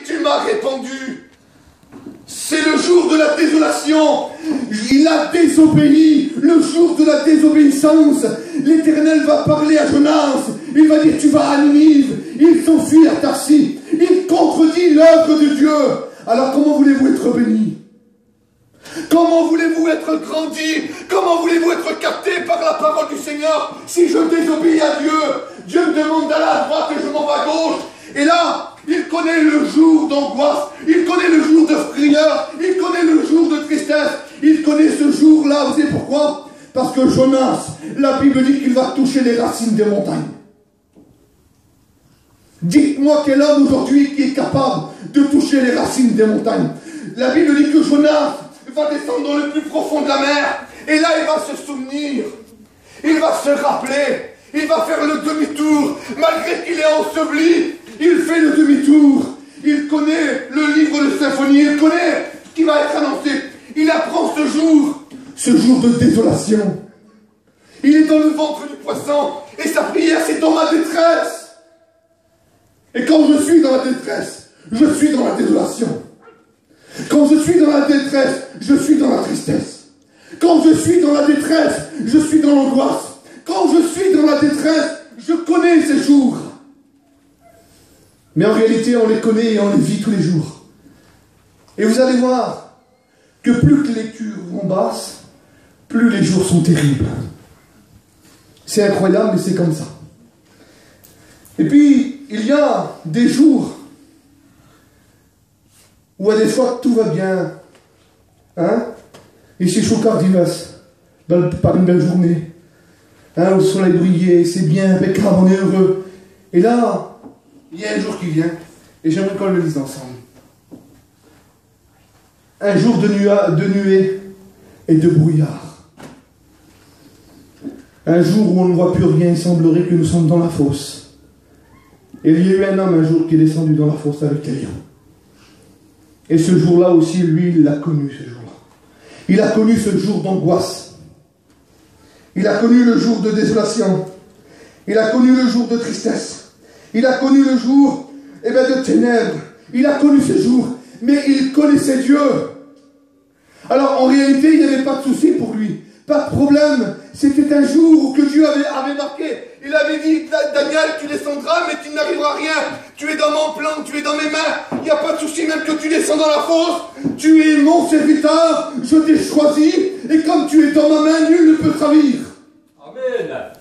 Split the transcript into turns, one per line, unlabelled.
tu m'as répandu. C'est le jour de la désolation. Il a désobéi. Le jour de la désobéissance. L'Éternel va parler à Jonas. Il va dire, tu vas à Ninive. Il s'enfuit à Tarsis. Il contredit l'œuvre de Dieu. Alors comment voulez-vous être béni? Comment voulez-vous être grandi? Comment voulez-vous être capté par la parole du Seigneur si je désobéis à Dieu? Dieu me demande d'aller à droite et je m'en vais à gauche. Et là, il connaît le jour d'angoisse, il connaît le jour de frayeur, il connaît le jour de tristesse, il connaît ce jour-là. Vous savez pourquoi? Parce que Jonas, la Bible dit qu'il va toucher les racines des montagnes. Dites-moi quel homme aujourd'hui qui est capable de toucher les racines des montagnes. La Bible dit que Jonas va descendre dans le plus profond de la mer, et là il va se souvenir, il va se rappeler, il va faire le demi-tour, malgré qu'il est enseveli, il fait le demi-tour, il connaît le livre de symphonie, il connaît ce qui va être annoncé, il apprend ce jour de désolation, il est dans le ventre du poisson, et sa prière c'est dans ma détresse, et quand je suis dans la détresse, je suis dans la désolation. Quand je suis dans la détresse, je suis dans la tristesse. Quand je suis dans la détresse, je suis dans l'angoisse. Quand je suis dans la détresse, je connais ces jours. Mais en réalité, on les connaît et on les vit tous les jours. Et vous allez voir que plus que les cures vont basses, plus les jours sont terribles. C'est incroyable, mais c'est comme ça. Et puis, il y a des jours où à des fois tout va bien, hein, et c'est chaud cardimas, par une belle journée, hein, au soleil brillait, c'est bien, impeccable, on est heureux. Et là, il y a un jour qui vient, et j'aimerais qu'on le lise ensemble. Un jour de nuée et de brouillard. Un jour où on ne voit plus rien, il semblerait que nous sommes dans la fosse. Et il y a eu un homme un jour qui est descendu dans la fosse avec les lions. Et ce jour-là aussi, lui, il l'a connu, ce jour-là. Il a connu ce jour d'angoisse. Il a connu le jour de désolation. Il a connu le jour de tristesse. Il a connu le jour, de ténèbres. Il a connu ce jour, mais il connaissait Dieu. Alors, en réalité, il n'y avait pas de souci pour lui. Pas de problème. C'était un jour que Dieu avait marqué. Il avait dit, Daniel, tu descendras, mais tu n'arriveras à rien. Tu es dans mon plan, tu es dans mes mains. Il n'y a pas de souci, même que tu descends dans la fosse. Tu es mon serviteur, je t'ai choisi. Et comme tu es dans ma main, nul ne peut te ravir.
Amen.